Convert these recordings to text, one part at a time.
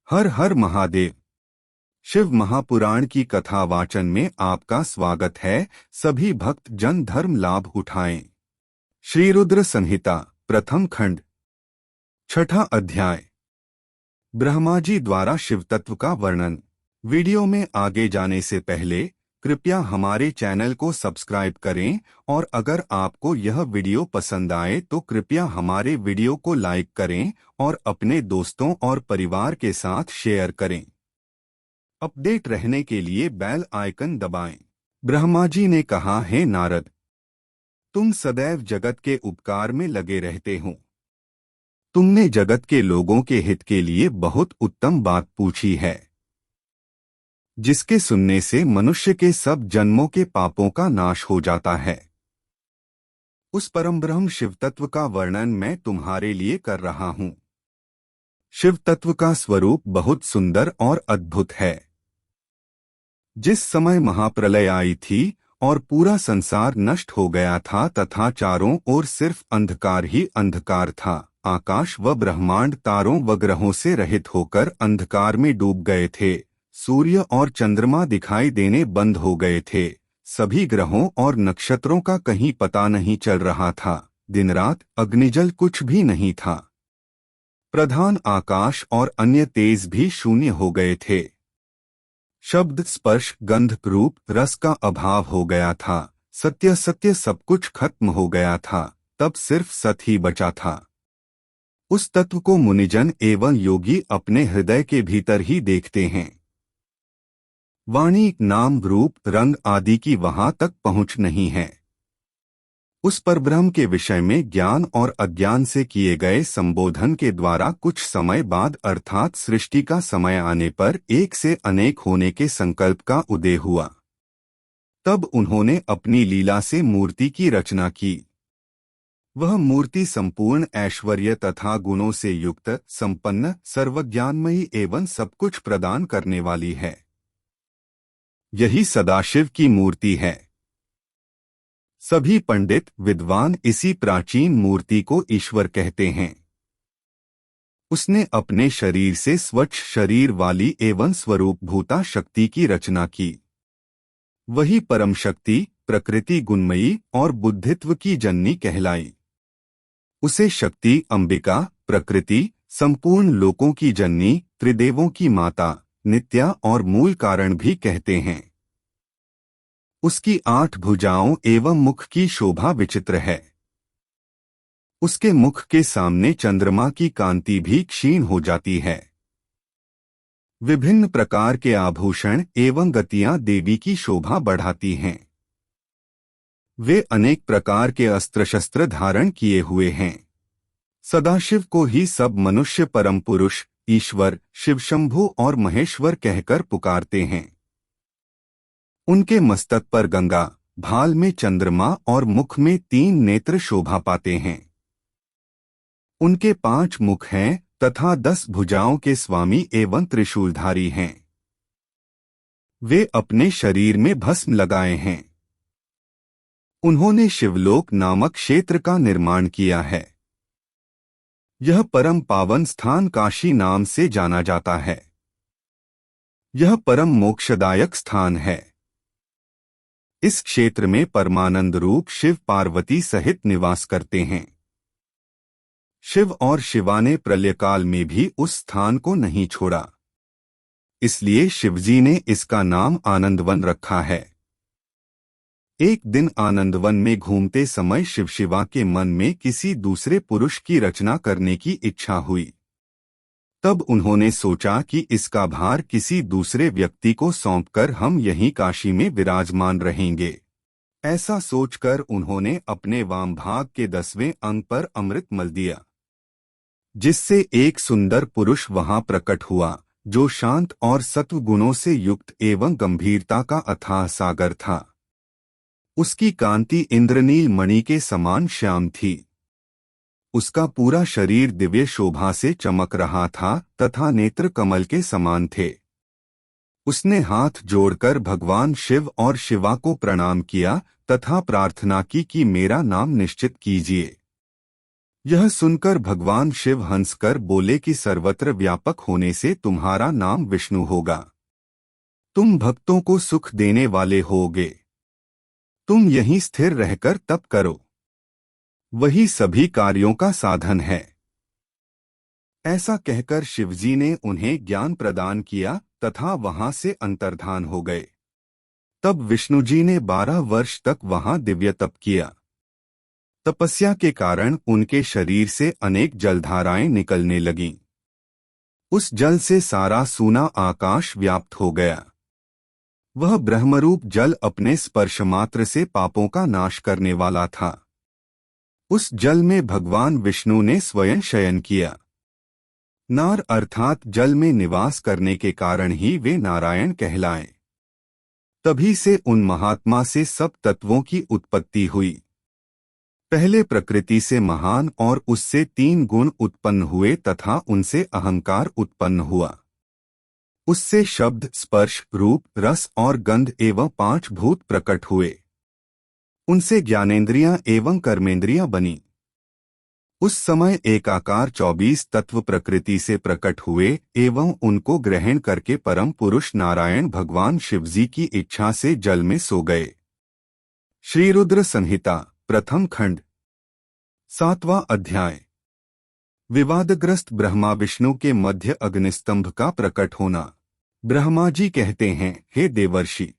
हर हर महादेव। शिव महापुराण की कथा वाचन में आपका स्वागत है। सभी भक्त जन धर्म लाभ उठाएं। श्री रुद्र संहिता प्रथम खंड छठा अध्याय। ब्रह्मा जी द्वारा शिव तत्व का वर्णन। वीडियो में आगे जाने से पहले कृपया हमारे चैनल को सब्सक्राइब करें और अगर आपको यह वीडियो पसंद आए तो कृपया हमारे वीडियो को लाइक करें और अपने दोस्तों और परिवार के साथ शेयर करें। अपडेट रहने के लिए बेल आइकन दबाएं। ब्रह्मा जी ने कहा, हे नारद, तुम सदैव जगत के उपकार में लगे रहते हो। तुमने जगत के लोगों के हित के लिए बहुत उत्तम बात पूछी है, जिसके सुनने से मनुष्य के सब जन्मों के पापों का नाश हो जाता है। उस परम ब्रह्म शिव तत्व का वर्णन मैं तुम्हारे लिए कर रहा हूँ। शिव तत्व का स्वरूप बहुत सुंदर और अद्भुत है। जिस समय महाप्रलय आई थी और पूरा संसार नष्ट हो गया था तथा चारों ओर सिर्फ अंधकार ही अंधकार था, आकाश व ब्रह्मांड तारों व ग्रहों से रहित होकर अंधकार में डूब गए थे। सूर्य और चंद्रमा दिखाई देने बंद हो गए थे। सभी ग्रहों और नक्षत्रों का कहीं पता नहीं चल रहा था। दिन रात अग्निजल कुछ भी नहीं था। प्रधान आकाश और अन्य तेज भी शून्य हो गए थे। शब्द, स्पर्श, गंध, रूप, रस का अभाव हो गया था। सत्य सत्य सब कुछ खत्म हो गया था। तब सिर्फ सत ही बचा था। उस तत्व को मुनिजन एवं योगी अपने हृदय के भीतर ही देखते हैं। वाणी, नाम, रूप, रंग आदि की वहां तक पहुंच नहीं है। उस परब्रह्म के विषय में ज्ञान और अज्ञान से किए गए संबोधन के द्वारा कुछ समय बाद अर्थात सृष्टि का समय आने पर एक से अनेक होने के संकल्प का उदय हुआ। तब उन्होंने अपनी लीला से मूर्ति की रचना की। वह मूर्ति संपूर्ण ऐश्वर्य तथा गुणों से युक्त, संपन्न, सर्वज्ञानमयी एवं सब कुछ प्रदान करने वाली है। यही सदाशिव की मूर्ति है। सभी पंडित विद्वान इसी प्राचीन मूर्ति को ईश्वर कहते हैं। उसने अपने शरीर से स्वच्छ शरीर वाली एवं स्वरूप भूता शक्ति की रचना की। वही परम शक्ति, प्रकृति गुणमयी और बुद्धित्व की जननी कहलाई। उसे शक्ति, अंबिका, प्रकृति, संपूर्ण लोकों की जननी, त्रिदेवों की माता, नित्या और मूल कारण भी कहते हैं। उसकी 8 भुजाओं एवं मुख की शोभा विचित्र है। उसके मुख के सामने चंद्रमा की कांति भी क्षीण हो जाती है। विभिन्न प्रकार के आभूषण एवं गतियां देवी की शोभा बढ़ाती हैं। वे अनेक प्रकार के अस्त्र शस्त्र धारण किए हुए हैं। सदाशिव को ही सब मनुष्य परम पुरुष, ईश्वर, शिवशंभु और महेश्वर कहकर पुकारते हैं। उनके मस्तक पर गंगा, भाल में चंद्रमा और मुख में 3 नेत्र शोभा पाते हैं। उनके 5 मुख हैं तथा 10 भुजाओं के स्वामी एवं त्रिशूलधारी हैं। वे अपने शरीर में भस्म लगाए हैं। उन्होंने शिवलोक नामक क्षेत्र का निर्माण किया है। यह परम पावन स्थान काशी नाम से जाना जाता है। यह परम मोक्षदायक स्थान है। इस क्षेत्र में परमानंद रूप शिव पार्वती सहित निवास करते हैं। शिव और शिवा ने प्रलयकाल में भी उस स्थान को नहीं छोड़ा, इसलिए शिवजी ने इसका नाम आनंदवन रखा है। एक दिन आनंदवन में घूमते समय शिव शिवा के मन में किसी दूसरे पुरुष की रचना करने की इच्छा हुई। तब उन्होंने सोचा कि इसका भार किसी दूसरे व्यक्ति को सौंपकर हम यहीं काशी में विराजमान रहेंगे। ऐसा सोचकर उन्होंने अपने वाम भाग के 10वें अंग पर अमृत मल दिया, जिससे एक सुंदर पुरुष वहां प्रकट हुआ, जो शांत और सत्व गुणों से युक्त एवं गंभीरता का अथाह सागर था। उसकी कांति इंद्रनील मणि के समान श्याम थी। उसका पूरा शरीर दिव्य शोभा से चमक रहा था तथा नेत्र कमल के समान थे। उसने हाथ जोड़कर भगवान शिव और शिवा को प्रणाम किया तथा प्रार्थना की कि मेरा नाम निश्चित कीजिए। यह सुनकर भगवान शिव हंसकर बोले कि सर्वत्र व्यापक होने से तुम्हारा नाम विष्णु होगा। तुम भक्तों को सुख देने वाले होगे। तुम यहीं स्थिर रहकर तप करो, वही सभी कार्यों का साधन है। ऐसा कहकर शिवजी ने उन्हें ज्ञान प्रदान किया तथा वहां से अंतर्धान हो गए। तब विष्णुजी ने 12 वर्ष तक वहां दिव्य तप किया। तपस्या के कारण उनके शरीर से अनेक जलधाराएं निकलने लगीं। उस जल से सारा सूना आकाश व्याप्त हो गया। वह ब्रह्मरूप जल अपने स्पर्श मात्र से पापों का नाश करने वाला था। उस जल में भगवान विष्णु ने स्वयं शयन किया। नार अर्थात जल में निवास करने के कारण ही वे नारायण कहलाए। तभी से उन महात्मा से सब तत्वों की उत्पत्ति हुई। पहले प्रकृति से महान और उससे 3 गुण उत्पन्न हुए तथा उनसे अहंकार उत्पन्न हुआ। उससे शब्द, स्पर्श, रूप, रस और गंध एवं 5 भूत प्रकट हुए। उनसे ज्ञानेंद्रियां एवं कर्मेंद्रियां बनी। उस समय एकाकार 24 तत्व प्रकृति से प्रकट हुए एवं उनको ग्रहण करके परम पुरुष नारायण भगवान शिवजी की इच्छा से जल में सो गए। श्री रुद्र संहिता प्रथम खंड 7वां अध्याय। विवादग्रस्त ब्रह्मा विष्णु के मध्य अग्निस्तंभ का प्रकट होना। ब्रह्मा जी कहते हैं, हे देवर्षि,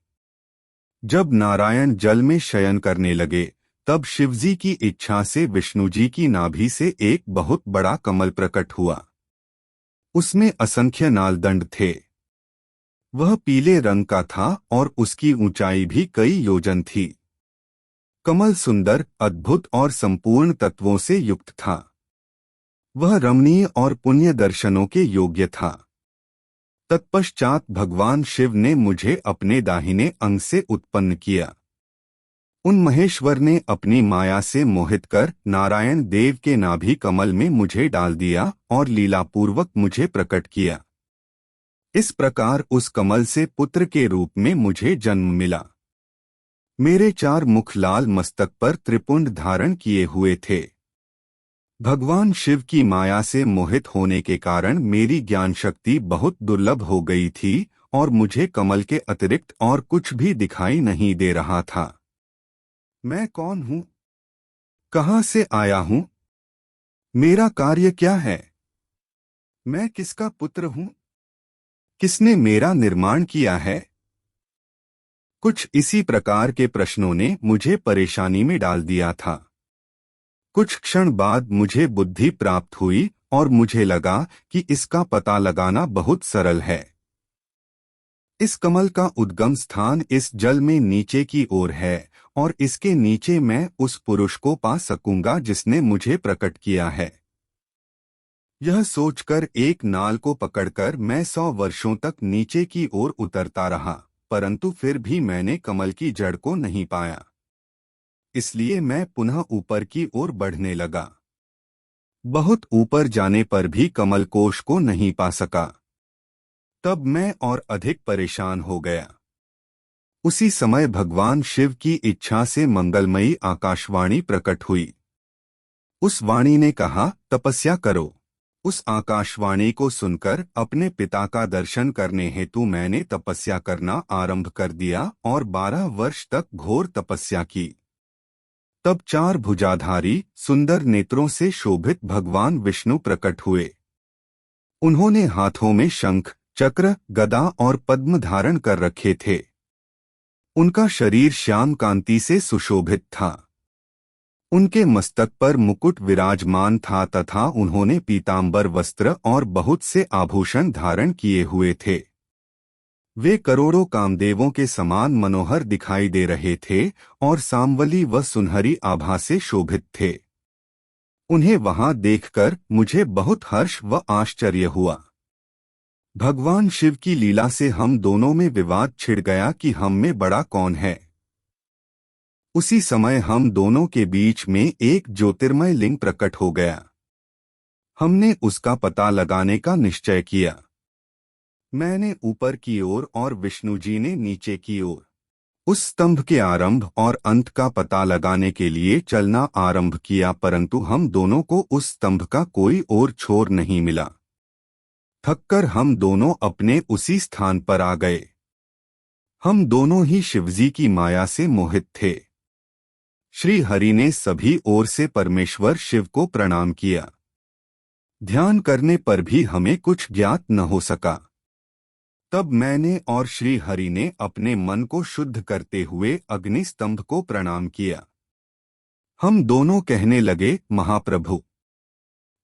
जब नारायण जल में शयन करने लगे तब शिवजी की इच्छा से विष्णुजी की नाभि से एक बहुत बड़ा कमल प्रकट हुआ। उसमें असंख्य नालदंड थे। वह पीले रंग का था और उसकी ऊंचाई भी कई योजन थी। कमल सुंदर, अद्भुत और संपूर्ण तत्वों से युक्त था। वह रमणीय और पुण्य दर्शनों के योग्य था। तत्पश्चात भगवान शिव ने मुझे अपने दाहिने अंग से उत्पन्न किया। उन महेश्वर ने अपनी माया से मोहित कर नारायण देव के नाभि कमल में मुझे डाल दिया और लीलापूर्वक मुझे प्रकट किया। इस प्रकार उस कमल से पुत्र के रूप में मुझे जन्म मिला। मेरे 4 मुख लाल मस्तक पर त्रिपुंड धारण किए हुए थे। भगवान शिव की माया से मोहित होने के कारण मेरी ज्ञान शक्ति बहुत दुर्लभ हो गई थी और मुझे कमल के अतिरिक्त और कुछ भी दिखाई नहीं दे रहा था। मैं कौन हूँ? कहाँ से आया हूँ? मेरा कार्य क्या है? मैं किसका पुत्र हूँ? किसने मेरा निर्माण किया है? कुछ इसी प्रकार के प्रश्नों ने मुझे परेशानी में डाल दिया था। कुछ क्षण बाद मुझे बुद्धि प्राप्त हुई और मुझे लगा कि इसका पता लगाना बहुत सरल है। इस कमल का उद्गम स्थान इस जल में नीचे की ओर है और इसके नीचे मैं उस पुरुष को पा सकूंगा जिसने मुझे प्रकट किया है। यह सोचकर एक नाल को पकड़कर मैं 100 वर्षों तक नीचे की ओर उतरता रहा, परंतु फिर भी मैंने कमल की जड़ को नहीं पाया। इसलिए मैं पुनः ऊपर की ओर बढ़ने लगा। बहुत ऊपर जाने पर भी कमल कोश को नहीं पा सका। तब मैं और अधिक परेशान हो गया। उसी समय भगवान शिव की इच्छा से मंगलमयी आकाशवाणी प्रकट हुई। उस वाणी ने कहा, तपस्या करो। उस आकाशवाणी को सुनकर अपने पिता का दर्शन करने हेतु मैंने तपस्या करना आरंभ कर दिया और 12 वर्ष तक घोर तपस्या की। तब 4 भुजाधारी सुंदर नेत्रों से शोभित भगवान विष्णु प्रकट हुए। उन्होंने हाथों में शंख, चक्र, गदा और पद्म धारण कर रखे थे। उनका शरीर श्याम कांति से सुशोभित था। उनके मस्तक पर मुकुट विराजमान था तथा उन्होंने पीतांबर वस्त्र और बहुत से आभूषण धारण किए हुए थे। वे करोड़ों कामदेवों के समान मनोहर दिखाई दे रहे थे और सांवली व सुनहरी आभा से शोभित थे। उन्हें वहां देखकर मुझे बहुत हर्ष व आश्चर्य हुआ। भगवान शिव की लीला से हम दोनों में विवाद छिड़ गया कि हम में बड़ा कौन है। उसी समय हम दोनों के बीच में एक ज्योतिर्मय लिंग प्रकट हो गया। हमने उसका पता लगाने का निश्चय किया। मैंने ऊपर की ओर और विष्णुजी ने नीचे की ओर। उस स्तंभ के आरंभ और अंत का पता लगाने के लिए चलना आरंभ किया, परंतु हम दोनों को उस स्तंभ का कोई और छोर नहीं मिला। थककर हम दोनों अपने उसी स्थान पर आ गए। हम दोनों ही शिवजी की माया से मोहित थे। श्री हरि ने सभी ओर से परमेश्वर शिव को प्रणाम किया। ध्यान करने पर भी हमें कुछ ज्ञात न हो सका। तब मैंने और श्री हरि ने अपने मन को शुद्ध करते हुए अग्नि स्तंभ को प्रणाम किया। हम दोनों कहने लगे, महाप्रभु,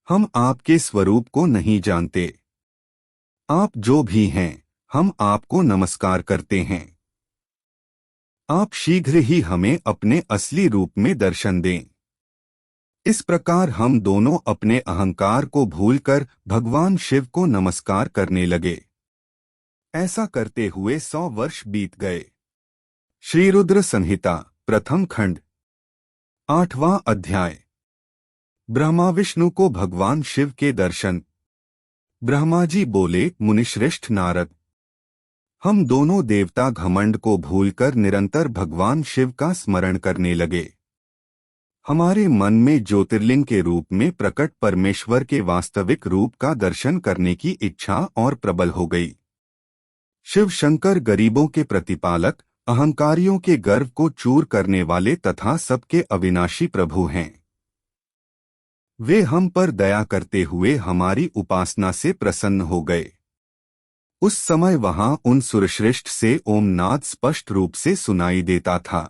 हम आपके स्वरूप को नहीं जानते। आप जो भी हैं, हम आपको नमस्कार करते हैं। आप शीघ्र ही हमें अपने असली रूप में दर्शन दें। इस प्रकार हम दोनों अपने अहंकार को भूलकर भगवान शिव को नमस्कार करने लगे। ऐसा करते हुए 100 वर्ष बीत गए। श्री रुद्र संहिता प्रथम खंड 8वां अध्याय। ब्रह्मा विष्णु को भगवान शिव के दर्शन। ब्रह्मा जी बोले, मुनिश्रेष्ठ नारद, हम दोनों देवता घमंड को भूलकर निरंतर भगवान शिव का स्मरण करने लगे। हमारे मन में ज्योतिर्लिंग के रूप में प्रकट परमेश्वर के वास्तविक रूप का दर्शन करने की इच्छा और प्रबल हो गई। शिव शंकर गरीबों के प्रतिपालक, अहंकारियों के गर्व को चूर करने वाले तथा सबके अविनाशी प्रभु हैं। वे हम पर दया करते हुए हमारी उपासना से प्रसन्न हो गए। उस समय वहां उन सुरश्रेष्ठ से ओम नाद स्पष्ट रूप से सुनाई देता था।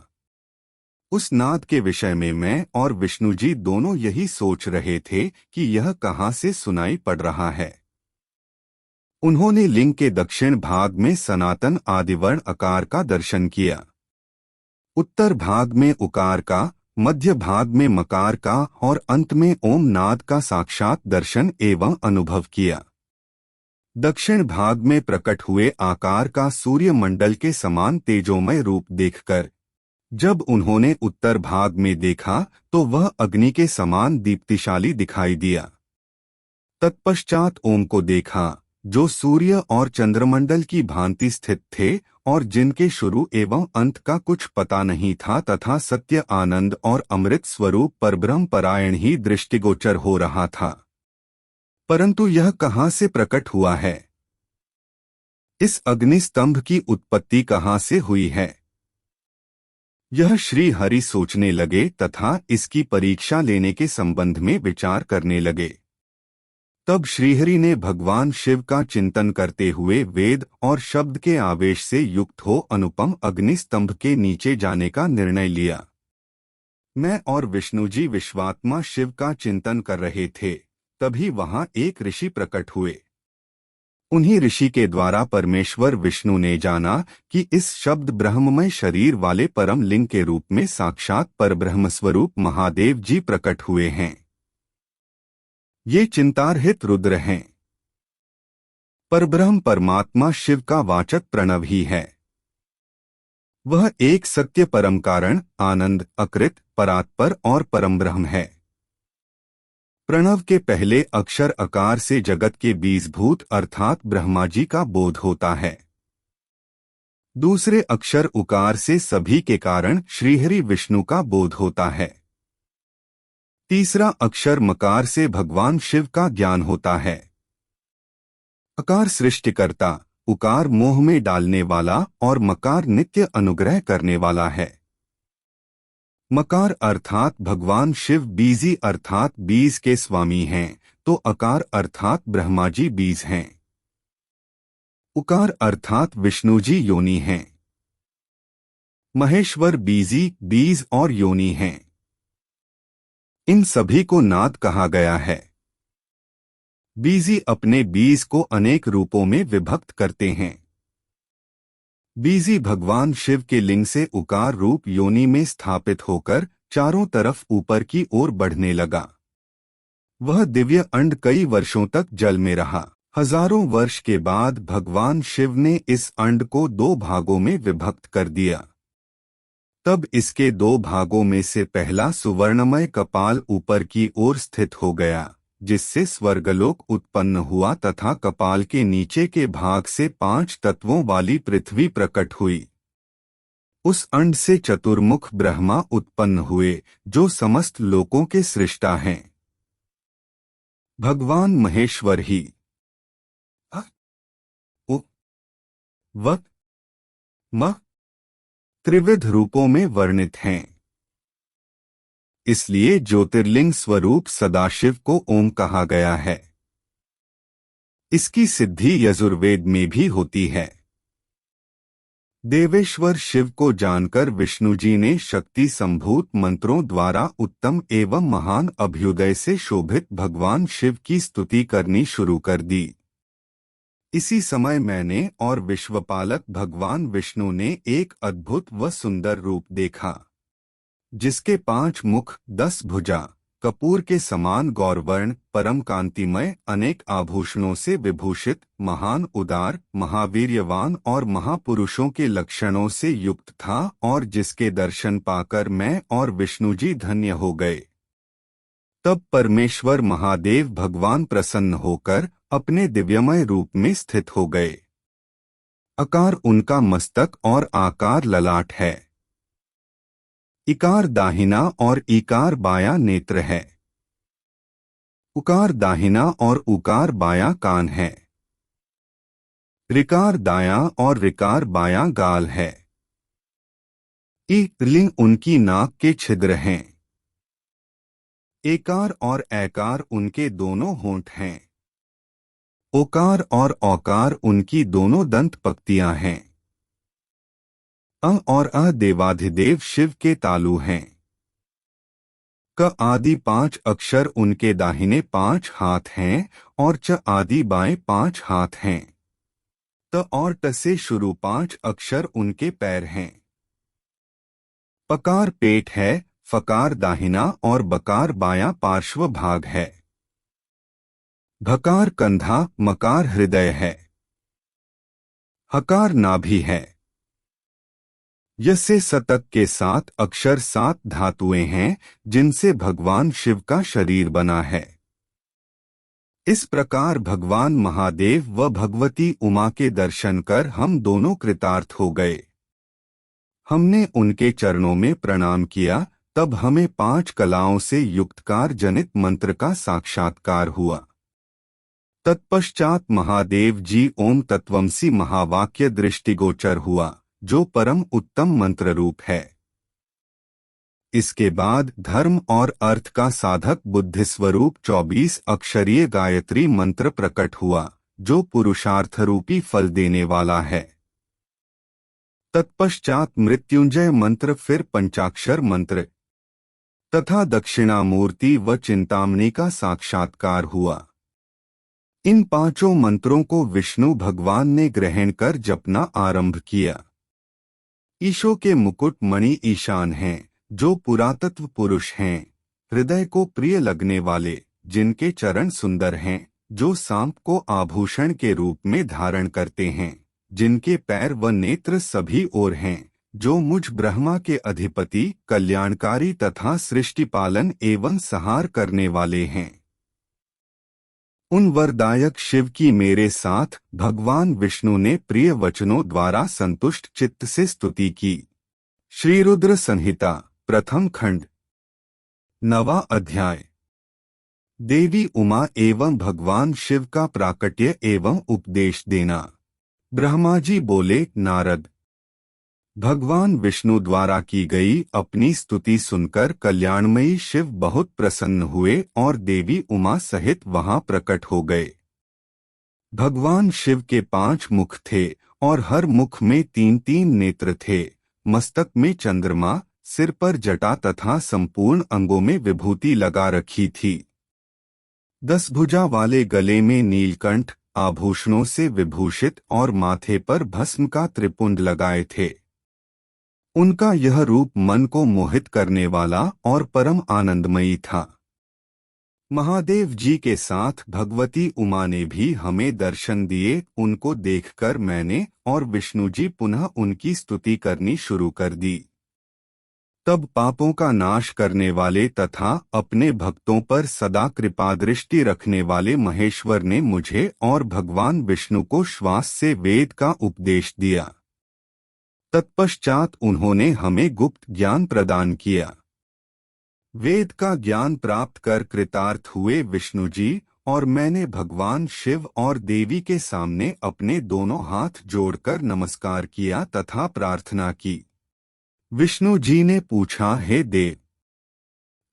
उस नाद के विषय में मैं और विष्णु जी दोनों यही सोच रहे थे कि यह कहाँ से सुनाई पड़ रहा है। उन्होंने लिंग के दक्षिण भाग में सनातन आदिवर्ण आकार का दर्शन किया, उत्तर भाग में उकार का, मध्य भाग में मकार का और अंत में ओम नाद का साक्षात दर्शन एवं अनुभव किया। दक्षिण भाग में प्रकट हुए आकार का सूर्य मंडल के समान तेजोमय रूप देखकर जब उन्होंने उत्तर भाग में देखा तो वह अग्नि के समान दीप्तिशाली दिखाई दिया। तत्पश्चात ओम को देखा, जो सूर्य और चंद्रमंडल की भांति स्थित थे और जिनके शुरू एवं अंत का कुछ पता नहीं था तथा सत्य, आनंद और अमृत स्वरूप परब्रह्म परायण ही दृष्टिगोचर हो रहा था। परंतु यह कहाँ से प्रकट हुआ है? इस अग्नि स्तंभ की उत्पत्ति कहाँ से हुई है? यह श्री हरि सोचने लगे तथा इसकी परीक्षा लेने के संबंध में विचार करने लगे। तब श्रीहरि ने भगवान शिव का चिंतन करते हुए वेद और शब्द के आवेश से युक्त हो अनुपम अग्नि स्तंभ के नीचे जाने का निर्णय लिया। मैं और विष्णु जी विश्वात्मा शिव का चिंतन कर रहे थे, तभी वहां एक ऋषि प्रकट हुए। उन्हीं ऋषि के द्वारा परमेश्वर विष्णु ने जाना कि इस शब्द ब्रह्ममय शरीर वाले परम लिंग के रूप में साक्षात परब्रह्म स्वरूप महादेव जी प्रकट हुए हैं। ये चिंतारहित रुद्र हैं। परब्रह्म परमात्मा शिव का वाचक प्रणव ही है। वह एक सत्य परम कारण, आनंद, अकृत, परात्पर और परम ब्रह्म है। प्रणव के पहले अक्षर अकार से जगत के बीजभूत अर्थात ब्रह्मा जी का बोध होता है। दूसरे अक्षर उकार से सभी के कारण श्रीहरि विष्णु का बोध होता है। तीसरा अक्षर मकार से भगवान शिव का ज्ञान होता है। अकार सृष्टिकर्ता, उकार मोह में डालने वाला और मकार नित्य अनुग्रह करने वाला है। मकार अर्थात भगवान शिव बीजी अर्थात बीज के स्वामी हैं, तो अकार अर्थात ब्रह्मा जी बीज हैं। उकार अर्थात विष्णु जी योनि हैं। महेश्वर बीजी, बीज और योनि हैं। इन सभी को नाद कहा गया है। बीजी अपने बीज को अनेक रूपों में विभक्त करते हैं। बीजी भगवान शिव के लिंग से उकार रूप योनि में स्थापित होकर चारों तरफ ऊपर की ओर बढ़ने लगा। वह दिव्य अंड कई वर्षों तक जल में रहा। हजारों वर्ष के बाद भगवान शिव ने इस अंड को 2 भागों में विभक्त कर दिया। तब इसके 2 भागों में से पहला सुवर्णमय कपाल ऊपर की ओर स्थित हो गया, जिससे स्वर्गलोक उत्पन्न हुआ तथा कपाल के नीचे के भाग से 5 तत्वों वाली पृथ्वी प्रकट हुई। उस अंड से चतुर्मुख ब्रह्मा उत्पन्न हुए जो समस्त लोकों के सृष्टा हैं। भगवान महेश्वर ही अ, उ, व, म त्रिविध रूपों में वर्णित हैं। इसलिए ज्योतिर्लिंग स्वरूप सदाशिव को ओम कहा गया है। इसकी सिद्धि यजुर्वेद में भी होती है। देवेश्वर शिव को जानकर विष्णु जी ने शक्ति संभूत मंत्रों द्वारा उत्तम एवं महान अभ्युदय से शोभित भगवान शिव की स्तुति करनी शुरू कर दी। इसी समय मैंने और विश्वपालक भगवान विष्णु ने एक अद्भुत व सुंदर रूप देखा, जिसके 5 मुख, 10 भुजा, कपूर के समान गौरवर्ण, परम कांतिमय, अनेक आभूषणों से विभूषित, महान, उदार, महावीर्यवान और महापुरुषों के लक्षणों से युक्त था और जिसके दर्शन पाकर मैं और विष्णु जी धन्य हो गए। तब परमेश्वर महादेव भगवान प्रसन्न होकर अपने दिव्यमय रूप में स्थित हो गए। आकार उनका मस्तक और आकार ललाट है। इकार दाहिना और इकार बायां नेत्र है। उकार दाहिना और उकार बायां कान है। ऋकार दायां और ऋकार बायां गाल है। लिंग उनकी नाक के छिद्र हैं। एकार और ऐकार उनके दोनों होंठ हैं। ओकार और औकार उनकी दोनों दंत पंक्तियां हैं। और देवाधिदेव शिव के तालु हैं। क आदि 5 अक्षर उनके दाहिने 5 हाथ हैं और च आदि बाएं 5 हाथ हैं। त और ट से शुरू 5 अक्षर उनके पैर हैं। पकार पेट है, फकार दाहिना और बकार बायां पार्श्व भाग है। भकार कंधा, मकार हृदय है। हकार नाभि है। यसे सतक के 7 अक्षर 7 धातुएं हैं जिनसे भगवान शिव का शरीर बना है। इस प्रकार भगवान महादेव व भगवती उमा के दर्शन कर हम दोनों कृतार्थ हो गए। हमने उनके चरणों में प्रणाम किया, तब हमें 5 कलाओं से युक्तकार जनित मंत्र का साक्षात्कार हुआ। तत्पश्चात महादेव जी ओम तत्वमसि महावाक्य दृष्टिगोचर हुआ, जो परम उत्तम मंत्र रूप है। इसके बाद धर्म और अर्थ का साधक बुद्धि स्वरूप 24 अक्षरीय गायत्री मंत्र प्रकट हुआ, जो पुरुषार्थ रूपी फल देने वाला है। तत्पश्चात मृत्युंजय मंत्र, फिर पंचाक्षर मंत्र तथा दक्षिणामूर्ति व चिंतामणि का साक्षात्कार हुआ। इन 5 मंत्रों को विष्णु भगवान ने ग्रहण कर जपना आरंभ किया। ईशो के मुकुट मणि ईशान हैं, जो पुरातत्व पुरुष हैं, हृदय को प्रिय लगने वाले, जिनके चरण सुंदर हैं, जो सांप को आभूषण के रूप में धारण करते हैं, जिनके पैर व नेत्र सभी ओर हैं, जो मुझ ब्रह्मा के अधिपति, कल्याणकारी तथा सृष्टि पालन एवं संहार करने वाले हैं। उन वरदायक शिव की मेरे साथ भगवान विष्णु ने प्रिय वचनों द्वारा संतुष्ट चित्त से स्तुति की। श्री रुद्र संहिता प्रथम खंड 9वां अध्याय। देवी उमा एवं भगवान शिव का प्राकट्य एवं उपदेश देना। ब्रह्मा जी बोले, नारद, भगवान विष्णु द्वारा की गई अपनी स्तुति सुनकर कल्याणमयी शिव बहुत प्रसन्न हुए और देवी उमा सहित वहां प्रकट हो गए। भगवान शिव के 5 मुख थे और हर मुख में 3-3 नेत्र थे। मस्तक में चंद्रमा, सिर पर जटा तथा संपूर्ण अंगों में विभूति लगा रखी थी। 10 भुजा वाले गले में नीलकंठ आभूषणों से विभूषित और माथे पर भस्म का त्रिपुंड लगाए थे। उनका यह रूप मन को मोहित करने वाला और परम आनंदमयी था। महादेव जी के साथ भगवती उमा ने भी हमें दर्शन दिए। उनको देखकर मैंने और विष्णु जी पुनः उनकी स्तुति करनी शुरू कर दी। तब पापों का नाश करने वाले तथा अपने भक्तों पर सदा कृपादृष्टि रखने वाले महेश्वर ने मुझे और भगवान विष्णु को श्वास से वेद का उपदेश दिया। तत्पश्चात उन्होंने हमें गुप्त ज्ञान प्रदान किया। वेद का ज्ञान प्राप्त कर कृतार्थ हुए विष्णु जी और मैंने भगवान शिव और देवी के सामने अपने दोनों हाथ जोड़कर नमस्कार किया तथा प्रार्थना की। विष्णु जी ने पूछा, हे देव,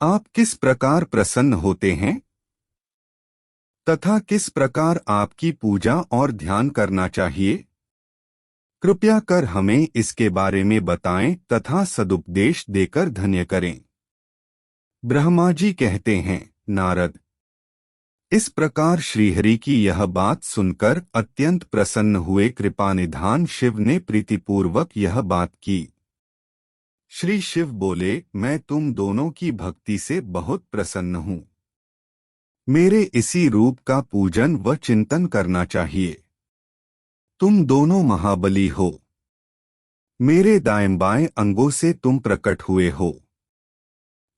आप किस प्रकार प्रसन्न होते हैं तथा किस प्रकार आपकी पूजा और ध्यान करना चाहिए? कृपया कर हमें इसके बारे में बताएं तथा सदुपदेश देकर धन्य करें। ब्रह्मा जी कहते हैं, नारद, इस प्रकार श्रीहरि की यह बात सुनकर अत्यंत प्रसन्न हुए कृपानिधान शिव ने प्रीतिपूर्वक यह बात की। श्री शिव बोले, मैं तुम दोनों की भक्ति से बहुत प्रसन्न हूँ। मेरे इसी रूप का पूजन व चिंतन करना चाहिए। तुम दोनों महाबली हो। मेरे दाएं बाएं अंगों से तुम प्रकट हुए हो।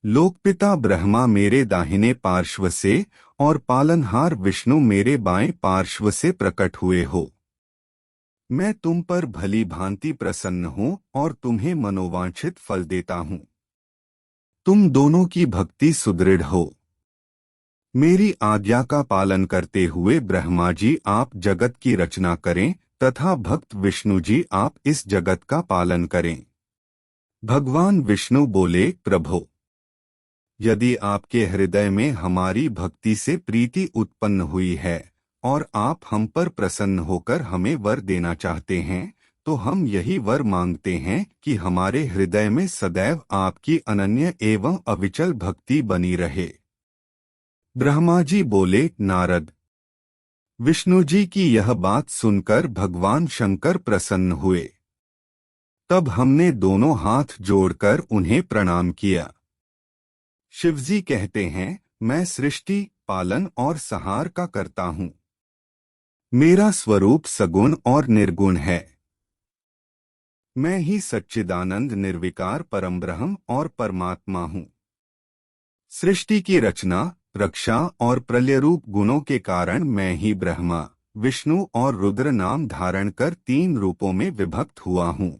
लोकपिता ब्रह्मा मेरे दाहिने पार्श्व से और पालनहार विष्णु मेरे बाएं पार्श्व से प्रकट हुए हो। मैं तुम पर भली भांति प्रसन्न हूँ और तुम्हें मनोवांछित फल देता हूँ। तुम दोनों की भक्ति सुदृढ़ हो। मेरी आज्ञा का पालन करते हुए ब्रह्मा जी आप जगत की रचना करें तथा भक्त विष्णु जी आप इस जगत का पालन करें। भगवान विष्णु बोले, प्रभो, यदि आपके हृदय में हमारी भक्ति से प्रीति उत्पन्न हुई है और आप हम पर प्रसन्न होकर हमें वर देना चाहते हैं, तो हम यही वर मांगते हैं कि हमारे हृदय में सदैव आपकी अनन्य एवं अविचल भक्ति बनी रहे। ब्रह्मा जी बोले, नारद, विष्णु जी की यह बात सुनकर भगवान शंकर प्रसन्न हुए। तब हमने दोनों हाथ जोड़कर उन्हें प्रणाम किया। शिवजी कहते हैं, मैं सृष्टि, पालन और संहार का करता हूँ। मेरा स्वरूप सगुण और निर्गुण है। मैं ही सच्चिदानंद निर्विकार परमब्रह्म और परमात्मा हूँ। सृष्टि की रचना, रक्षा और प्रलयरूप गुणों के कारण मैं ही ब्रह्मा, विष्णु और रुद्र नाम धारण कर 3 रूपों में विभक्त हुआ हूँ।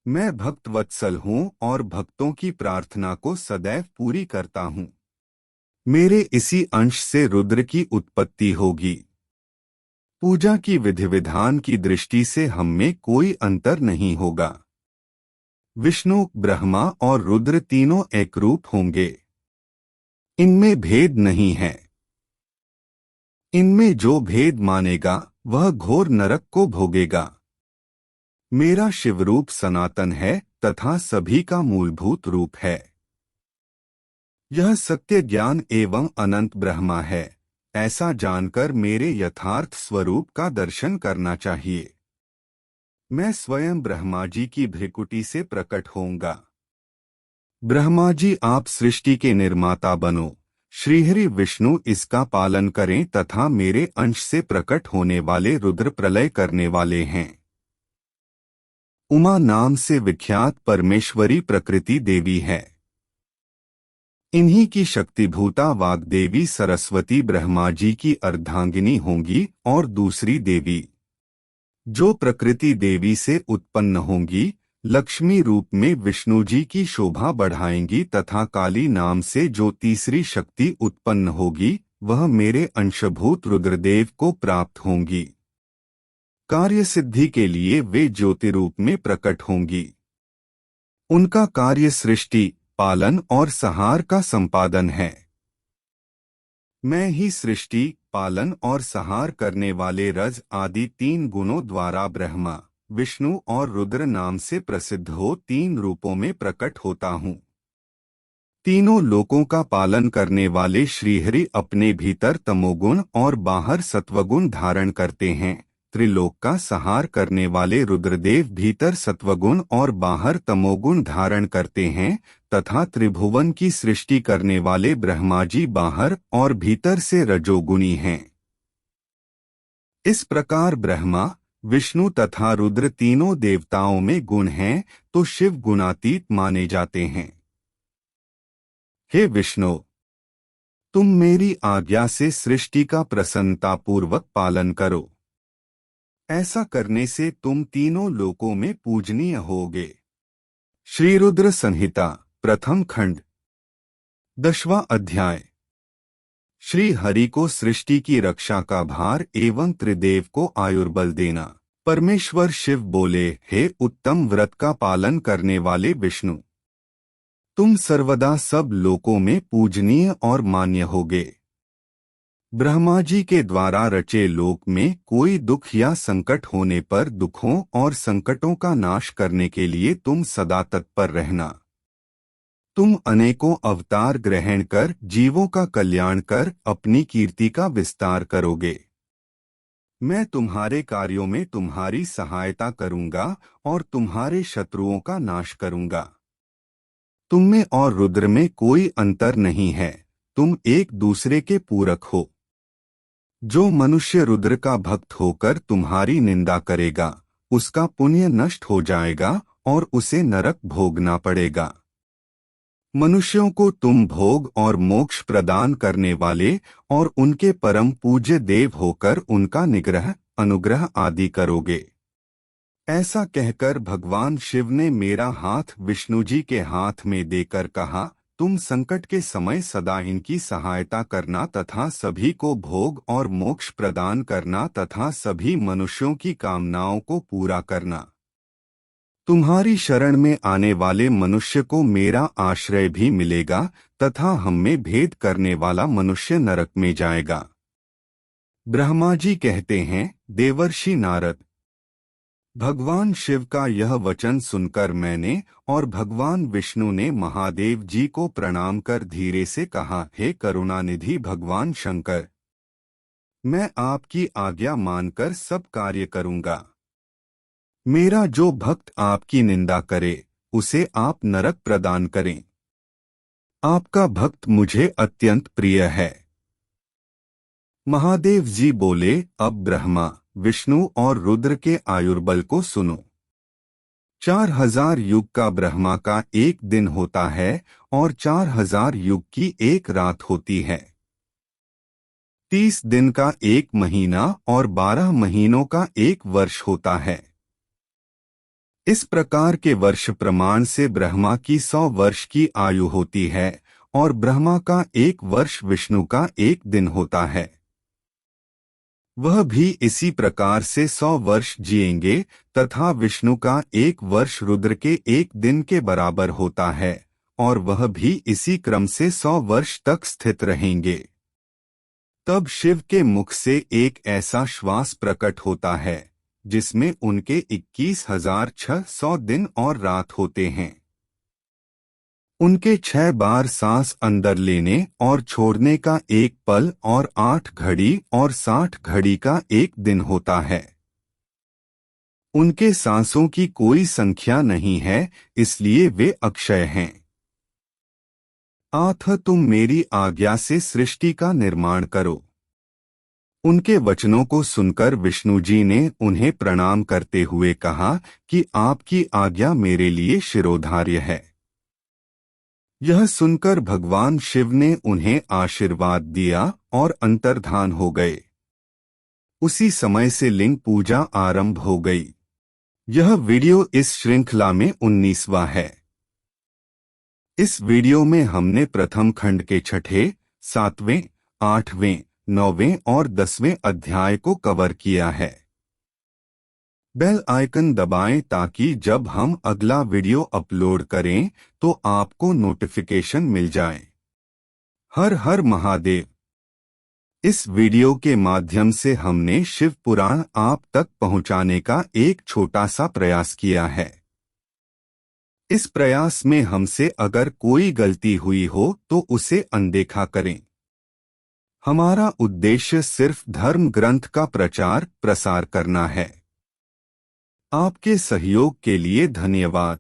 मैं भक्त वत्सल हूँ और भक्तों की प्रार्थना को सदैव पूरी करता हूँ। मेरे इसी अंश से रुद्र की उत्पत्ति होगी। पूजा की विधि विधान की दृष्टि से हम में कोई अंतर नहीं होगा। विष्णु, ब्रह्मा और रुद्र तीनों एक रूप होंगे। इनमें भेद नहीं है। इनमें जो भेद मानेगा वह घोर नरक को भोगेगा। मेरा शिवरूप सनातन है तथा सभी का मूलभूत रूप है। यह सत्य ज्ञान एवं अनंत ब्रह्मा है। ऐसा जानकर मेरे यथार्थ स्वरूप का दर्शन करना चाहिए। मैं स्वयं ब्रह्मा जी की भ्रिकुटी से प्रकट होऊंगा। ब्रह्मा जी आप सृष्टि के निर्माता बनो। श्रीहरि विष्णु इसका पालन करें तथा मेरे अंश से प्रकट होने वाले रुद्र प्रलय करने वाले हैं। उमा नाम से विख्यात परमेश्वरी प्रकृति देवी है। इन्हीं की शक्तिभूता वाग्देवी सरस्वती ब्रह्मा जी की अर्धांगिनी होंगी और दूसरी देवी जो प्रकृति देवी से उत्पन्न होंगी, लक्ष्मी रूप में विष्णु जी की शोभा बढ़ाएंगी तथा काली नाम से जो तीसरी शक्ति उत्पन्न होगी वह मेरे अंशभूत रुद्रदेव को प्राप्त होंगी। कार्य सिद्धि के लिए वे ज्योति रूप में प्रकट होंगी। उनका कार्य सृष्टि, पालन और संहार का संपादन है। मैं ही सृष्टि, पालन और संहार करने वाले रज आदि 3 गुणों द्वारा ब्रह्मा, विष्णु और रुद्र नाम से प्रसिद्ध हो 3 रूपों में प्रकट होता हूँ। तीनों लोकों का पालन करने वाले श्रीहरि अपने भीतर तमोगुण और बाहर सत्वगुण धारण करते हैं। त्रिलोक का संहार करने वाले रुद्रदेव भीतर सत्वगुण और बाहर तमोगुण धारण करते हैं तथा त्रिभुवन की सृष्टि करने वाले ब्रह्मा जी बाहर और भीतर से रजोगुणी हैं। इस प्रकार ब्रह्मा, विष्णु तथा रुद्र तीनों देवताओं में गुण हैं तो शिव गुणातीत माने जाते हैं। हे विष्णु, तुम मेरी आज्ञा से सृष्टि का प्रसन्नतापूर्वक पालन करो। ऐसा करने से तुम तीनों लोकों में पूजनीय होगे। श्री रुद्र संहिता प्रथम खंड 10वां अध्याय। श्री हरि को सृष्टि की रक्षा का भार एवं त्रिदेव को आयुर्बल देना। परमेश्वर शिव बोले, हे उत्तम व्रत का पालन करने वाले विष्णु, तुम सर्वदा सब लोकों में पूजनीय और मान्य होगे। ब्रह्मा जी के द्वारा रचे लोक में कोई दुख या संकट होने पर दुखों और संकटों का नाश करने के लिए तुम सदा तत्पर रहना। तुम अनेकों अवतार ग्रहण कर जीवों का कल्याण कर अपनी कीर्ति का विस्तार करोगे। मैं तुम्हारे कार्यों में तुम्हारी सहायता करूंगा और तुम्हारे शत्रुओं का नाश करूंगा। तुम में और रुद्र में कोई अंतर नहीं है, तुम एक दूसरे के पूरक हो। जो मनुष्य रुद्र का भक्त होकर तुम्हारी निंदा करेगा, उसका पुण्य नष्ट हो जाएगा और उसे नरक भोगना पड़ेगा। मनुष्यों को तुम भोग और मोक्ष प्रदान करने वाले और उनके परम पूज्य देव होकर उनका निग्रह, अनुग्रह आदि करोगे। ऐसा कहकर भगवान शिव ने मेरा हाथ विष्णु जी के हाथ में देकर कहा, तुम संकट के समय सदा इनकी सहायता करना तथा सभी को भोग और मोक्ष प्रदान करना तथा सभी मनुष्यों की कामनाओं को पूरा करना। तुम्हारी शरण में आने वाले मनुष्य को मेरा आश्रय भी मिलेगा तथा हम में भेद करने वाला मनुष्य नरक में जाएगा। ब्रह्मा जी कहते हैं, देवर्षि नारद, भगवान शिव का यह वचन सुनकर मैंने और भगवान विष्णु ने महादेव जी को प्रणाम कर धीरे से कहा, हे करुणानिधि भगवान शंकर, मैं आपकी आज्ञा मानकर सब कार्य करूंगा। मेरा जो भक्त आपकी निंदा करे उसे आप नरक प्रदान करें। आपका भक्त मुझे अत्यंत प्रिय है। महादेव जी बोले, अब ब्रह्मा, विष्णु और रुद्र के आयुर्बल को सुनो। 4000 युग का ब्रह्मा का एक दिन होता है और 4000 युग की एक रात होती है। 30 दिन का एक महीना और 12 महीनों का एक वर्ष होता है। इस प्रकार के वर्ष प्रमाण से ब्रह्मा की 100 वर्ष की आयु होती है और ब्रह्मा का एक वर्ष विष्णु का एक दिन होता है। वह भी इसी प्रकार से 100 वर्ष जिएंगे तथा विष्णु का एक वर्ष रुद्र के एक दिन के बराबर होता है और वह भी इसी क्रम से 100 वर्ष तक स्थित रहेंगे। तब शिव के मुख से एक ऐसा श्वास प्रकट होता है जिसमें उनके 21,600 दिन और रात होते हैं। उनके 6 बार सांस अंदर लेने और छोड़ने का एक पल और 8 घड़ी और 60 घड़ी का एक दिन होता है। उनके सांसों की कोई संख्या नहीं है, इसलिए वे अक्षय हैं। आथ तुम मेरी आज्ञा से सृष्टि का निर्माण करो। उनके वचनों को सुनकर विष्णु जी ने उन्हें प्रणाम करते हुए कहा कि आपकी आज्ञा मेरे लिए शिरोधार्य है। यह सुनकर भगवान शिव ने उन्हें आशीर्वाद दिया और अंतर्धान हो गए। उसी समय से लिंग पूजा आरंभ हो गई। यह वीडियो इस श्रृंखला में 19वां है। इस वीडियो में हमने प्रथम खंड के 6, 7वें, 8वें, 9वें और 10वें अध्याय को कवर किया है। बेल आइकन दबाएं ताकि जब हम अगला वीडियो अपलोड करें तो आपको नोटिफिकेशन मिल जाए। हर हर महादेव। इस वीडियो के माध्यम से हमने शिव पुराण आप तक पहुंचाने का एक छोटा सा प्रयास किया है। इस प्रयास में हमसे अगर कोई गलती हुई हो तो उसे अनदेखा करें। हमारा उद्देश्य सिर्फ धर्म ग्रंथ का प्रचार प्रसार करना है। आपके सहयोग के लिए धन्यवाद।